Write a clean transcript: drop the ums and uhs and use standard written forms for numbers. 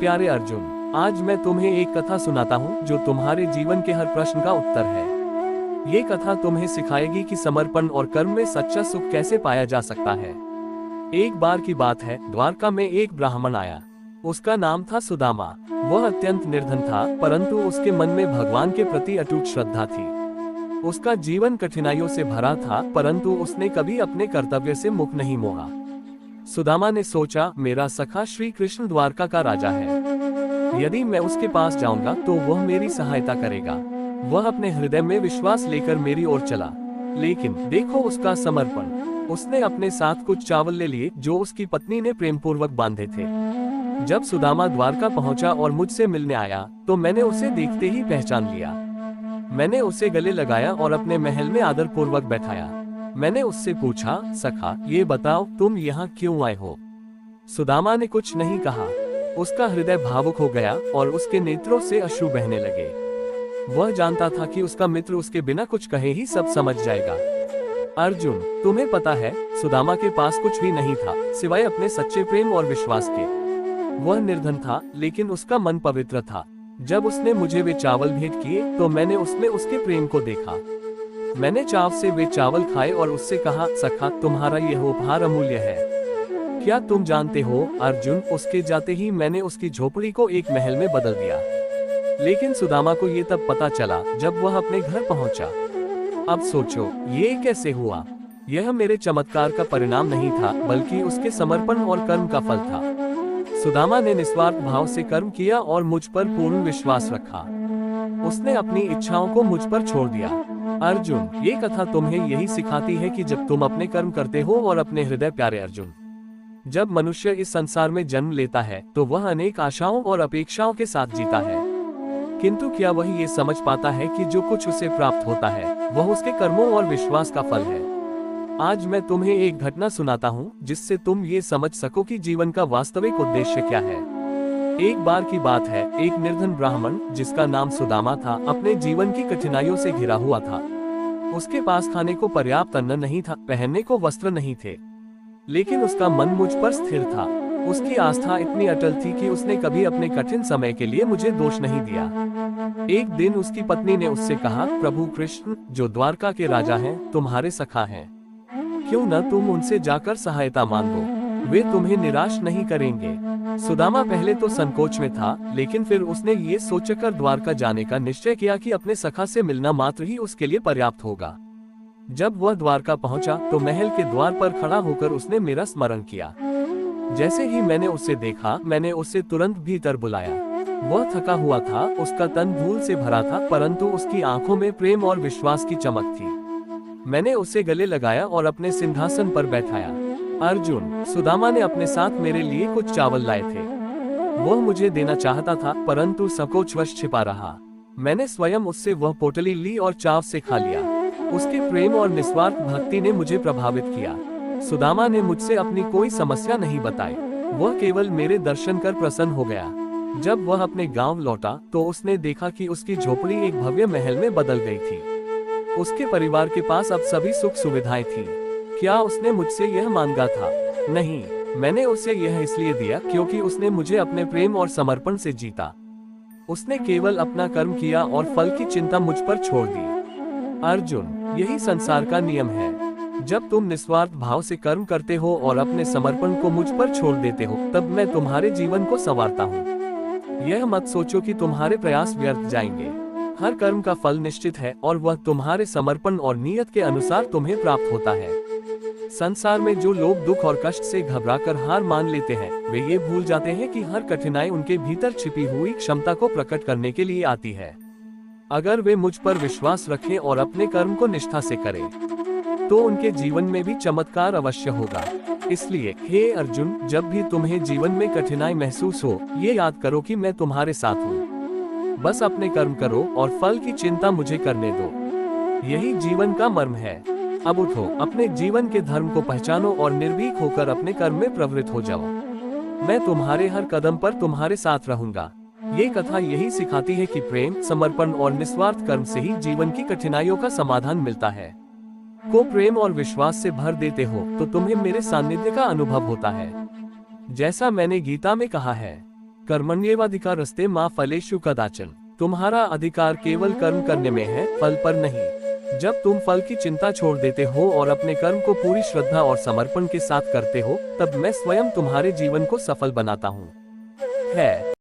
प्यारे अर्जुन, आज मैं तुम्हें एक कथा सुनाता हूँ जो तुम्हारे जीवन के हर प्रश्न का उत्तर है। ये कथा तुम्हें सिखाएगी कि समर्पण और कर्म में सच्चा सुख कैसे पाया जा सकता है। एक बार की बात है, द्वारका में एक ब्राह्मण आया। उसका नाम था सुदामा। वह अत्यंत निर्धन था, परंतु उसके मन में भगवान के प्रति अटूट श्रद्धा थी। उसका जीवन कठिनाइयों से भरा था, परंतु उसने कभी अपने कर्तव्य से मुख नहीं मोड़ा। सुदामा ने सोचा, मेरा सखा श्री कृष्ण द्वारका का राजा है। यदि मैं उसके पास जाऊंगा तो वह मेरी सहायता करेगा। वह अपने हृदय में विश्वास लेकर मेरी ओर चला। लेकिन देखो उसका समर्पण। उसने अपने साथ कुछ चावल ले लिए जो उसकी पत्नी ने प्रेम पूर्वक बांधे थे। जब सुदामा द्वारका पहुंचा और मुझसे मिलने आया तो मैंने उसे देखते ही पहचान लिया। मैंने उसे गले लगाया और अपने महल में आदर पूर्वक बैठाया। मैंने उससे पूछा, सखा, ये बताओ तुम यहाँ क्यों आए हो? सुदामा ने कुछ नहीं कहा। उसका हृदय भावुक हो गया और उसके नेत्रों से अश्रु बहने लगे। वह जानता था कि उसका मित्र उसके बिना कुछ कहे ही सब समझ जाएगा। अर्जुन, तुम्हें पता है, सुदामा के पास कुछ भी नहीं था सिवाय अपने सच्चे प्रेम और विश्वास के। वह निर्धन था, लेकिन उसका मन पवित्र था। जब उसने मुझे वे चावल भेंट किए तो मैंने उसमें उसके प्रेम को देखा। मैंने चाव से वे चावल खाए और उससे कहा, सखा, तुम्हारा यह उपहार अमूल्य है। क्या तुम जानते हो अर्जुन, उसके जाते ही मैंने उसकी झोपड़ी को एक महल में बदल दिया। लेकिन सुदामा को ये तब पता चला जब वह अपने घर पहुंचा। अब सोचो, ये कैसे हुआ? यह मेरे चमत्कार का परिणाम नहीं था, बल्कि उसके समर्पण और कर्म का फल था। सुदामा ने निस्वार्थ भाव से कर्म किया और मुझ पर पूर्ण विश्वास रखा। उसने अपनी इच्छाओं को मुझ पर छोड़ दिया। अर्जुन, ये कथा तुम्हें यही सिखाती है कि जब तुम अपने कर्म करते हो और अपने हृदय प्यारे अर्जुन, जब मनुष्य इस संसार में जन्म लेता है तो वह अनेक आशाओं और अपेक्षाओं के साथ जीता है। किंतु क्या वह ये समझ पाता है कि जो कुछ उसे प्राप्त होता है वह उसके कर्मों और विश्वास का फल है। आज मैं तुम्हें एक घटना सुनाता हूँ जिससे तुम ये समझ सको कि जीवन का वास्तविक उद्देश्य क्या है। एक बार की बात है, एक निर्धन ब्राह्मण जिसका नाम सुदामा था अपने जीवन की कठिनाइयों से घिरा हुआ था। उसके पास खाने को पर्याप्त अन्न नहीं था, पहनने को वस्त्र नहीं थे, लेकिन उसका मन मुझ पर स्थिर था। उसकी आस्था इतनी अटल थी कि उसने कभी अपने कठिन समय के लिए मुझे दोष नहीं दिया। एक दिन उसकी पत्नी ने उससे कहा, प्रभु कृष्ण जो द्वारका के राजा हैं, तुम्हारे सखा हैं। क्यों न तुम उनसे जाकर सहायता मांगो, वे तुम्हें निराश नहीं करेंगे। सुदामा पहले तो संकोच में था, लेकिन फिर उसने ये सोचकर द्वारका जाने का निश्चय किया कि अपने सखा से मिलना मात्र ही उसके लिए पर्याप्त होगा। जब वह द्वारका पहुंचा तो महल के द्वार पर खड़ा होकर उसने मेरा स्मरण किया। जैसे ही मैंने उसे देखा, मैंने उसे तुरंत भीतर बुलाया। वह थका हुआ था, उसका तन धूल से भरा था, परंतु उसकी आंखों में प्रेम और विश्वास की चमक थी। मैंने उसे गले लगाया और अपने सिंहासन पर बैठाया। अर्जुन, सुदामा ने अपने साथ मेरे लिए कुछ चावल लाए थे। वह मुझे देना चाहता था, परंतु संकोचवश छिपा रहा। मैंने स्वयं उससे वह पोटली ली और चाव से खा लिया। उसके प्रेम और निस्वार्थ भक्ति ने मुझे प्रभावित किया। सुदामा ने मुझसे अपनी कोई समस्या नहीं बताई, वह केवल मेरे दर्शन कर प्रसन्न हो गया। जब वह अपने गांव लौटा तो उसने देखा कि उसकी झोपड़ी एक भव्य महल में बदल गई थी। उसके परिवार के पास अब सभी सुख सुविधाएं थी। क्या उसने मुझसे यह मांगा था? नहीं, मैंने उसे यह इसलिए दिया क्योंकि उसने मुझे अपने प्रेम और समर्पण से जीता। उसने केवल अपना कर्म किया और फल की चिंता मुझ पर छोड़ दी। अर्जुन, यही संसार का नियम है। जब तुम निस्वार्थ भाव से कर्म करते हो और अपने समर्पण को मुझ पर छोड़ देते हो, तब मैं तुम्हारे जीवन को संवारता हूँ। यह मत सोचो कि तुम्हारे प्रयास व्यर्थ जाएंगे। हर कर्म का फल निश्चित है और वह तुम्हारे समर्पण और नियत के अनुसार तुम्हें प्राप्त होता है। संसार में जो लोग दुख और कष्ट से घबराकर हार मान लेते हैं, वे ये भूल जाते हैं कि हर कठिनाई उनके भीतर छिपी हुई क्षमता को प्रकट करने के लिए आती है। अगर वे मुझ पर विश्वास रखें और अपने कर्म को निष्ठा से करें, तो उनके जीवन में भी चमत्कार अवश्य होगा। इसलिए हे अर्जुन, जब भी तुम्हें जीवन में कठिनाई महसूस हो, ये याद करो कि मैं तुम्हारे साथ हूँ। बस अपने कर्म करो और फल की चिंता मुझे करने दो। यही जीवन का मर्म है। अब उठो, अपने जीवन के धर्म को पहचानो और निर्भीक होकर अपने कर्म में प्रवृत्त हो जाओ। मैं तुम्हारे हर कदम पर तुम्हारे साथ रहूंगा। ये कथा यही सिखाती है कि प्रेम, समर्पण और निस्वार्थ कर्म से ही जीवन की कठिनाइयों का समाधान मिलता है। को प्रेम और विश्वास से भर देते हो तो तुम्हें मेरे सानिध्य का अनुभव होता है। जैसा मैंने गीता में कहा है, कर्मण्येवाधिकारस्ते मा फलेषु कदाचन। तुम्हारा अधिकार केवल कर्म करने में है, फल पर नहीं। जब तुम फल की चिंता छोड़ देते हो और अपने कर्म को पूरी श्रद्धा और समर्पण के साथ करते हो, तब मैं स्वयं तुम्हारे जीवन को सफल बनाता हूँ। है